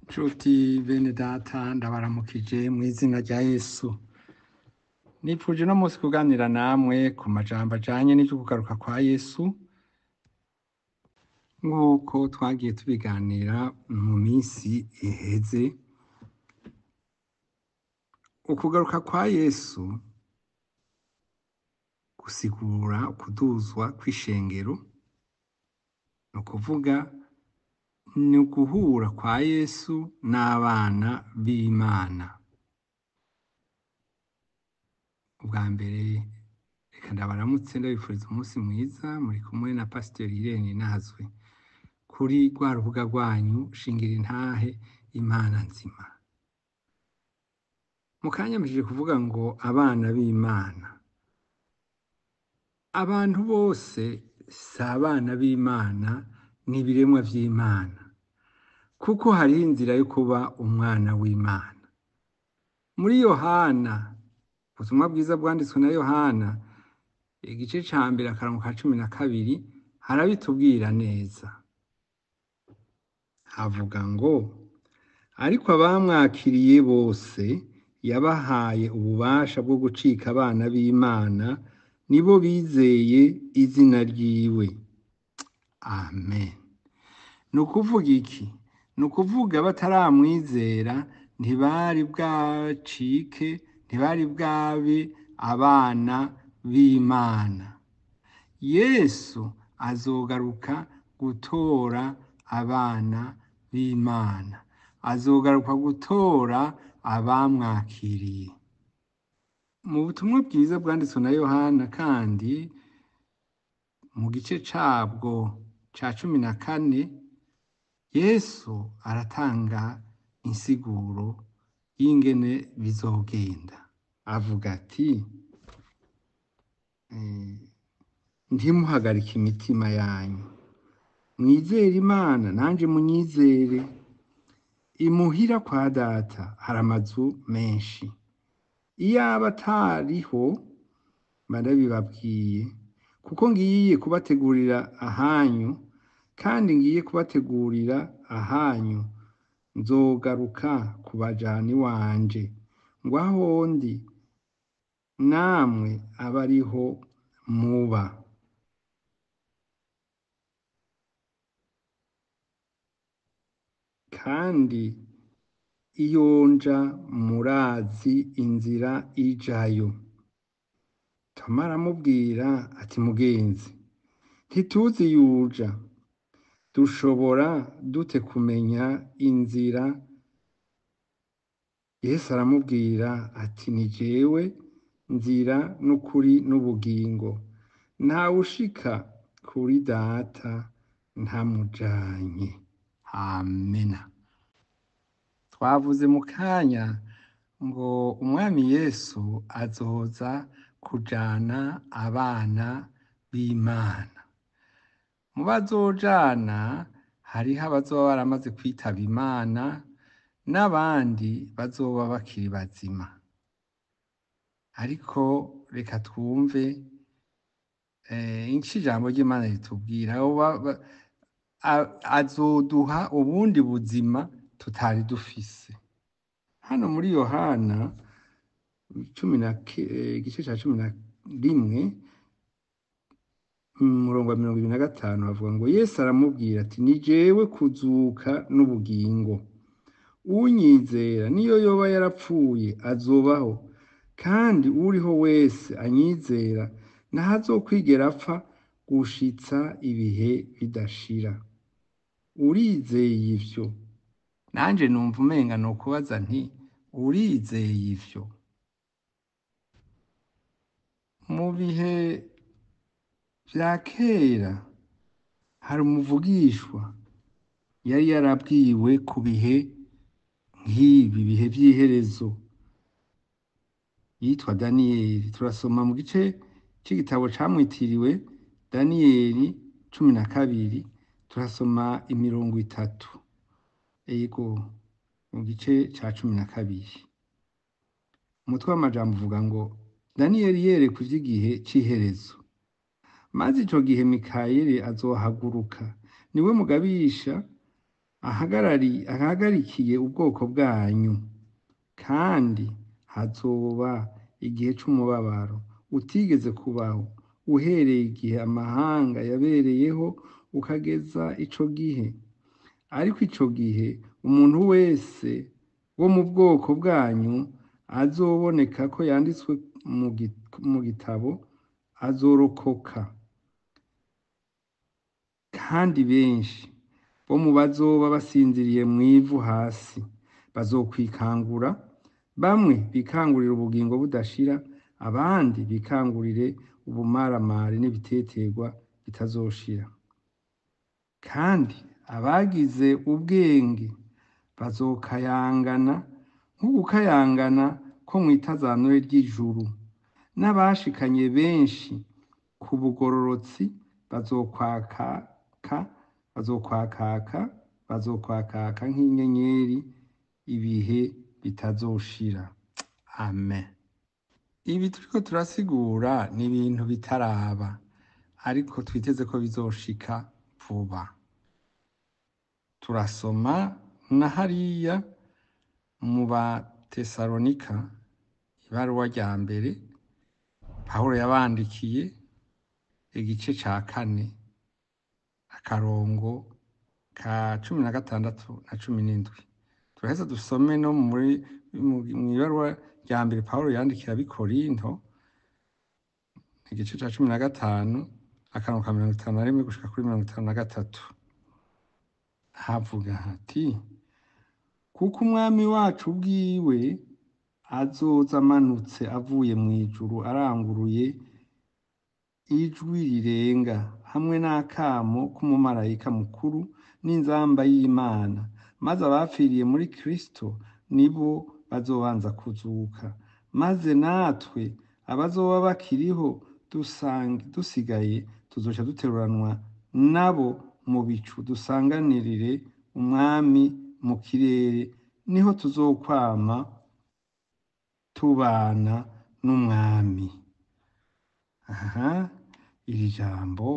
Nshuti bene data ndabaramukije mu izina rya Yesu. Nipfuje no munsi kuganira namwe ku majambo ajanye n'ivyo kugaruka kwa Yesu, nk'uko twagiye tubiganira mu minsi iheze. Ukugaruka kwa Yesu gusigura ukuduzwa kw'ishengero, ni ukuvuga ni uguhura kwa Yesu n'abana b'Imana. Ubwa mbere reka ndabaramutse ndabifuriza umunsi mwiza, muri kumwe na Pasiteri Irene Nazwe kuri rwa rubuga rwanyu shingira intahe Imana nzima. Mukanyamishije kuvuga ngo abana b'Imana, abantu bose si abana b'Imana, ni ibiremwa vy'Imana, kuko hariho inzira yo kuba umwana w'Imana. Muri Yohana, ubutumwa bwiza bwanditswe na Yohana, igice ca mbere akarongo ka 12 harabitubwira neza. Havuga ngo, ariko abamwakiriye bose yabahaye ububasha bwo gucika abana b'Imana, nibo bizeye izina ryiwe. Amen. Ni ukuvuga iki? Ni ukuvuga bataramwizera ntibari bwacike, ntibari bwabe abana b'Imana. Yesu azogaruka gutora abana b'Imana, azogaruka gutora abamwakiriye. Mu butumwa bwiza bwanditswe na Yohana kandi mu gice cabwo ca 14, Yesu aratanga insiguro y'ingene bizogenda. Avuga ati, ntimuhagarike imitima yanyu, mwizere Imana nanje munyizere. Imuhira kwa data hari amazu menshi, iyaba atariho mba ndabibabwiye, kuko ngiye kubategurira ahanyu, kandi ngiye kubategurira ahanyu nzogaruka kubajana iwanje, ngo aho ndi namwe abe ariho muba. Kandi iyo nja murazi inzira ijayo. Toma aramubwira ati, mugenzi, ntituzi yuja, dushobora dute kumenya inzira? Yesu aramubwira ati, ni jewe nzira n'ukuri n'ubugingo, ntawushika kuri data ntamujanye. Amena. Twavuze mu kanya ngo umwami Yesu azoza kujana abana b'Imana. Mu bazojana hariho abazoba baramaze kwitaba Imana n'abandi bazoba bakiri bazima. Ariko reka twumve ico ijambo ry'Imana ritubwira. Azoduha ubundi buzima tutari dufise. Hano muri Yohana igice ca 11 umurongo wa 25 havuga ngo, Yesu aramubwira ati, ni jewe kuzuka n'ubugingo. Unyizera niyo yoba yarapfuye azobaho, kandi uriho wese anyizera ntazokwigera apfa gushitsa ibihe bidashira. Urizeye ivyo? Nanje numva umenga nokubaza nti, urizeye ivyo? Mu bihe vya kera hari umuvugishwa yari yarabwiwe ku bihe nk'ibi bihe vy'iherezo, yitwa Daniyeli. Turasoma mu gice c'igitabo camwitiriwe Daniyeli 12, turasoma imirongo 3. Ego mu gice ca 12 umutwe w'amajambo uvuga ngo, Daniyeli yerekwa ivy'igihe c'iherezo. Maze ico gihe Mikayeli azohaguruka, niwe mugabisha ahagarikiye ubwoko bwanyu, kandi hazoba igihe c'umubabaro utigeze kubaho uhereye igihe amahanga yabereyeho ukageza ico gihe. Ariko ico gihe umuntu wese wo mu bwoko bwanyu azoboneka ko yanditswe mu gitabo azorokoka. Kandi benshi bo mu bazoba basinziriye mw'ivu hasi bazokwikangura, bamwe bikangurire ubugingo budashira, abandi bikangurire ubumaramare n'ibiteterwa bitazoshira. Kandi abagize ubwenge bazokayangana nk'ugukayangana ko mw'itazanure ry'ijuru, n'abashikanye benshi ku bugororotsi bazokwakaka nk'inyenyeri ibihe bitazoshira. Amen. Ibi turiko turasigura ni ibintu bitaraba, ariko twiteze ko bizoshika vuba. Turasoma na hariya mu Batesalonika, ibaruwa rya mbere Pawulo yabandikiye, igice ca 4 akarongo ka 16 na 17. Turaheza dusome no mw'ibaruwa rya mbere Pawulo yandikira ab'Ikorinto, igice ca 15 akarongo ka 51 gushika kuri 53. Havuga hati: kuko umwami wacu ubwiwe azoza amanutse avuye mw'ijuru aranguruye ijwi rirenga, hamwe n'akamo k'umumarayika mukuru n'inzamba y'Imana, maze abapfiriye muri Kristo nibo bazobanza kuzuka. Maze natwe abazoba bakiriho dusigaye tuzoca duteruranwa nabo mu bicu dusanganirire umwami mu kirere, niho tuzokwama tubana n'umwami. Iri jambo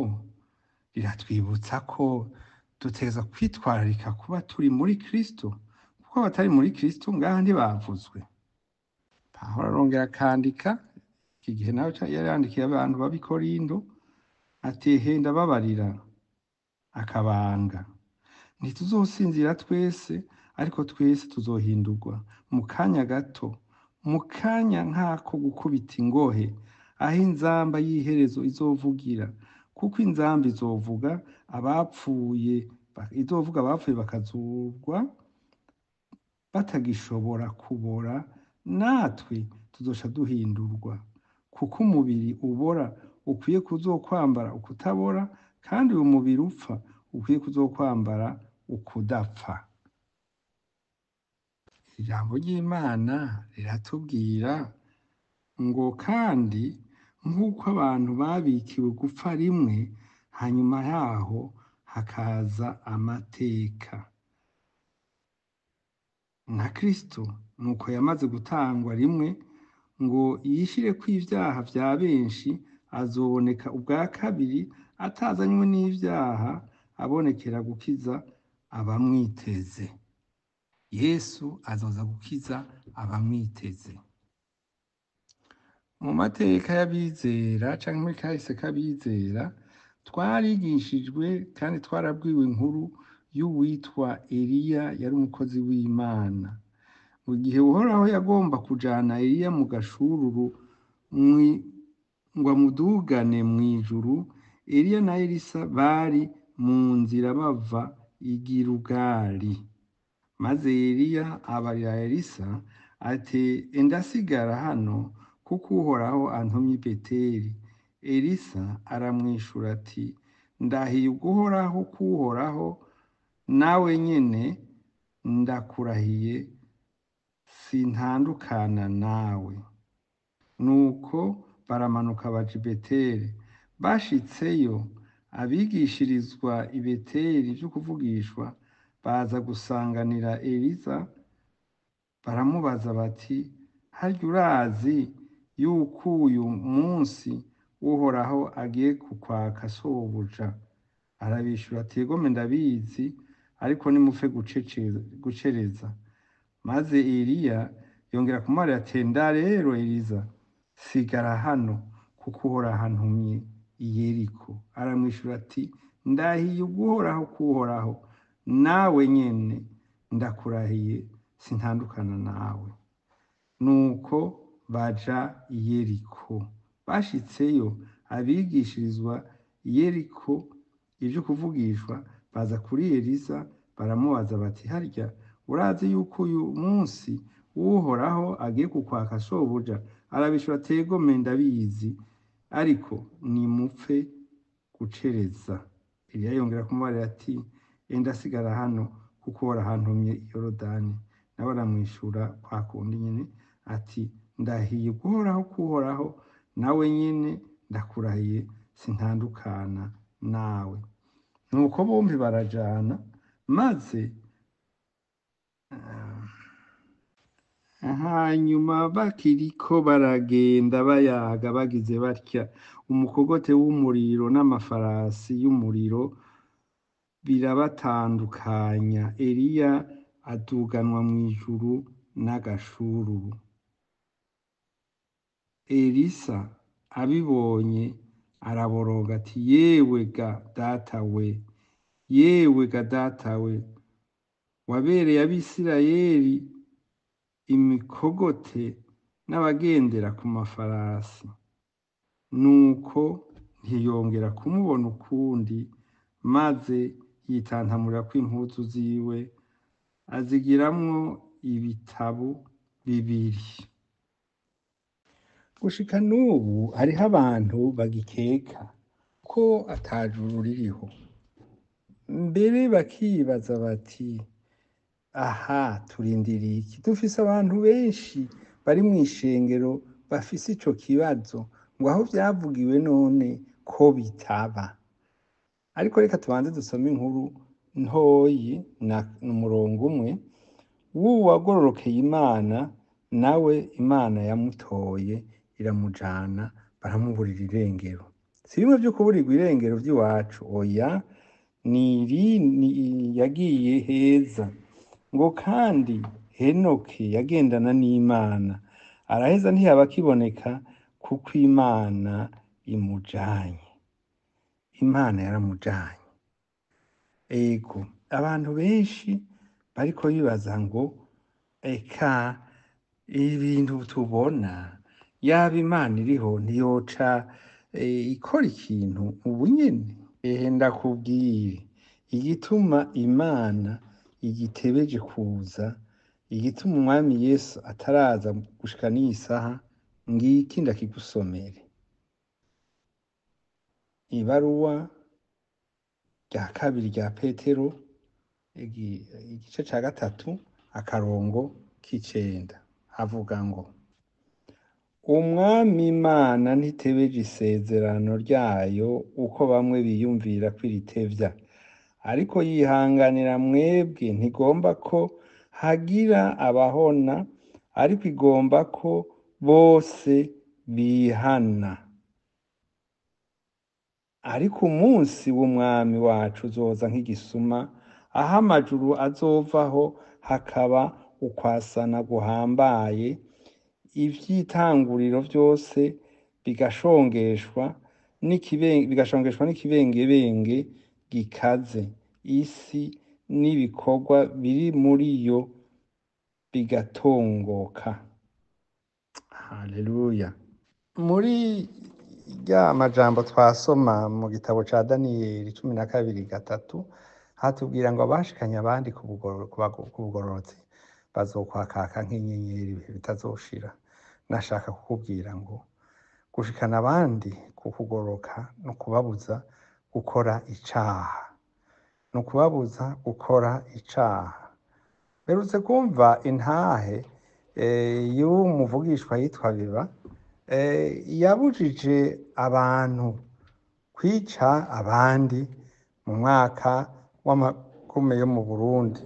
riratwibutsa ko dutegerezwa kwitwararika kuba turi muri Kristo, kuko abatari muri Kristo ngaha ntibavuzwe. Pawulo arongera akandika, iki gihe nawe yari yandikiye abantu b'Ikorinto, ati ndababarira akabanga, ntituzosinzira twese, ariko twese tuzohindurwa mu kanya gato, mu kanya nk'ako gukubita ingohe, aho inzamba y'iherezo izovugira. Kuko inzamba izovuga abapfuye bakazurwa batagishobora kubora, natwe tuzoca duhindurwa. Kuko umubiri ubora ukwiye kuzokwambara ukutabora, kandi uyu mubiri upfa ukwiye kuzokwambara ukudapfa. Ijambo ry'Imana riratubwira ngo kandi nk'uko abantu babikiwe gupfa rimwe, hanyuma yaho hakaza amateka, na Kristo nuko yamaze gutangwa rimwe ngo yishireko ivyaha vya benshi, azoboneka ubwa kabiri atazanywe n'ivyaha, abonekera gukiza abamwiteze. Yesu azoza gukiza abamwiteze. Mu mateka y'abizera canke muri kahise k'abizera, twarigishijwe kandi twarabwiwe inkuru y'uwitwa Eliya, yari umukozi w'Imana. Mu gihe Uhoraho yagomba kujana Eliya mu gashururu ngo amudugane mw'ijuru, Eliya na Elisa bari mu nzira bava i Gilugali. Maze Eliya abarira Elisa ati ndasigara hano, kuko Uhoraho antumye i Beteli. Elisa aramwishura ati ndahiye uguhoraho k'Uhoraho, nawe nyene ndakurahiye sintandukana nawe. Nuko baramanuka baja i Beteli. Bashitseyo, abigishirizwa i Beteli vyo kuvugishwa baza gusanganira Elisa, baramubaza bati harya urazi yuko uyu munsi Uhoraho agiye kukwaka sobuja? Arabishura ati egome ndabizi, ariko nimupfe gucereza. Maze Eliya yongera kumubwira ati enda rero Eliza, sigara hano kuko Uhoraho antumye i Yeriko. Aramwishura ati ndahiye uguhoraho kuhoraho, nawe nyene ndakurahiye sintandukana nawe. Nuko baja i Yeriko. Bashitseyo abigishirizwa i Yeriko ivyo kuvugishwa baza kuri Eliza baramubaza bati harya urazi yuko uyu munsi Uhoraho agiye kukwaka shobuja? Arabishura ati ego ndabizi, ariko nimupfe gucereza. Eliya yongera kumubarira ati enda sigara hano kuko Uhoraho antumye i Yorodani. Nawe aramwishura kwa kundi nyene ati ndahiye guhoraho kuhoraho, nawe nyene ndakurahiye sintandukana nawe. Nuko bombi barajana, maze hanyuma bakiriko baragenda bayaga bagize batya, umukogote w'umuriro n'amafarasi y'umuriro birabatandukanya. Eliya aduganwa mw'ijuru n'agashururu. Elisa abibonye araboroga ati yewe ga datawe, yewe ga datawe, wabereye Abisirayeli imikogote n'abagendera ku mafarasi. Nuko ntiyongera kumubona ukundi, maze yitantamurira kw'impuzu ziwe azigiramwo ibitabu bibiri. Gushika n'ubu hariho abantu bagikeka ko atajuru ririho, mbere bakibaza bati aha turindiriye iki? Dufise abantu benshi bari mw'ishengero bafise ico kibazo, ngo aho vyavugiwe none ko bitaba. Ariko reka tubanze dusome inkuru ntoyi n'umurongo umwe w'uwagororokeye Imana, nawe Imana yamutoye iramujana baramuburira irengero. Si bimwe vyo kuburirwa irengero vy'iwacu, oya, yagiye heza. Ngo kandi Henoki yagendana n'Imana, araheza ntiyaba akiboneka kuko Imana imujanye. Imana yaramujanye. Ego, abantu benshi bariko bibaza ngo eka ibintu tubona, yaba Imana iriho ntiyoca ikora ikintu ubu nyene? Ndakubwire igituma Imana igitebeje kuza, igituma Umwami Yesu ataraza gushika n'iyi saha, ngiki ndakigusomere. Ibaruwa rya kabiri rya Petero, igice ca 3 akarongo k'9 havuga ngo Umwami Imana ntitebeje isezerano ryayo uko bamwe biyumvira ko iritevya, ariko yihanganira mwebwe, ntigomba ko hagira abahona, ariko igomba ko bose bihana. Ariko umunsi w'Umwami wacu uzoza nk'igisuma, aho amajuru azovaho hakaba ukwasana guhambaye, ivy'itanguriro vyose bigashongeshwa n'ikibengebenge gikaze, isi n'ibikorwa biri muri yo bigatongoka. Haleluya. Muri rya majambo twasoma mu gitabo ca Daniyeli 12:3 hatubwira ngo abashikanye abandi ku bugororotsi bazokwakaka nk'inyenyeri ibihe bitazoshira. Nashaka kukubwira ngo gushikana abandi ku kugoroka no kubabuza gukora icaha, no kubabuza gukora icaha. Berutse kumva intahe y'umuvugishwa yitwa Biba, yabujije abantu kwica abandi mu mwaka w'amagume yo mu Burundi,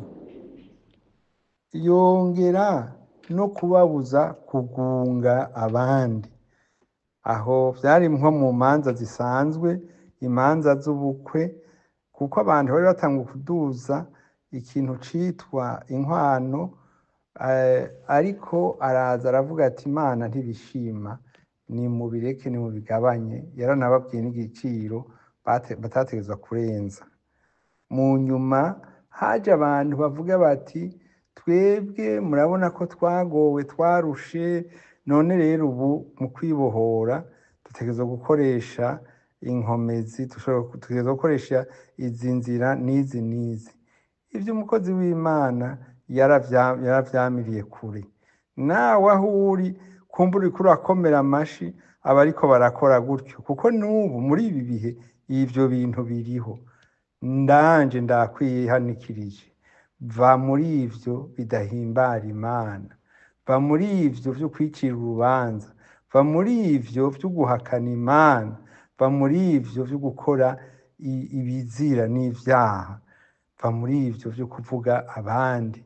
yongera no kubabuza kugunga abandi. Aho vyari nko mu manza zisanzwe, imanza z'ubukwe, kuko abantu bari batanga kuduza ikintu citwa inkwano, ariko araza aravuga ati Imana ntibishima, nimubireke nimubigabanye. Yaranababwiye n'igiciro batategerezwa kurenza. Mu nyuma haje abantu bavuga bati twebwe murabona ko twagowe twarushe, none rero ubu mu kwibohora dutegerezwa gukoresha inkomezi, dutegerezwa gukoresha izi nzira n'izi n'izi. Ivyo umukozi w'Imana yaravyamiriye kure. Nawe aho uri kumbura uriko urakomera amashi abariko barakora gutyo, kuko n'ubu muri ibi bihe ivyo bintu biriho. Ndanje ndakwihanikirije, va muri ivyo bidahimbara Imana, va muri ivyo vyo kwicira urubanza, va muri ivyo vyo guhakana Imana, va muri ivyo vyo gukora ibizira n'ivyaha, va muri ivyo vyo kuvuga abandi,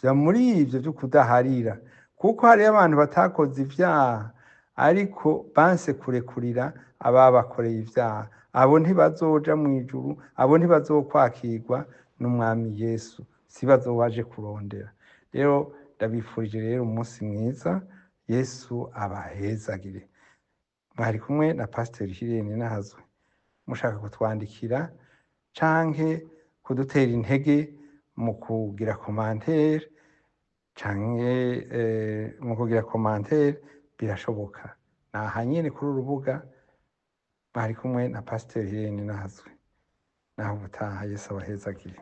va muri ivyo vyo kudaharira, kuko hariyo abantu batakoze ivyaha ariko banse kurekurira ababakoreye ivyaha. Abo ntibazoja mw'ijuru, abo ntibazokwakirwa n'Umwami Yesu, si bazobaje kurondera. Rero ndabifurije rero umunsi mwiza, Yesu abahezagire. Mwari kumwe na Pasiteri Hirene Nahazwe. Mushaka kutwandikira canke kudutera intege mu kugira commentaire canke mu kugira commentaire birashoboka. Naha nyene kuri urubuga. Mwari kumwe na Pasiteri Hirene Nahazwe. Naho ubutaha, Yesu abahezagire.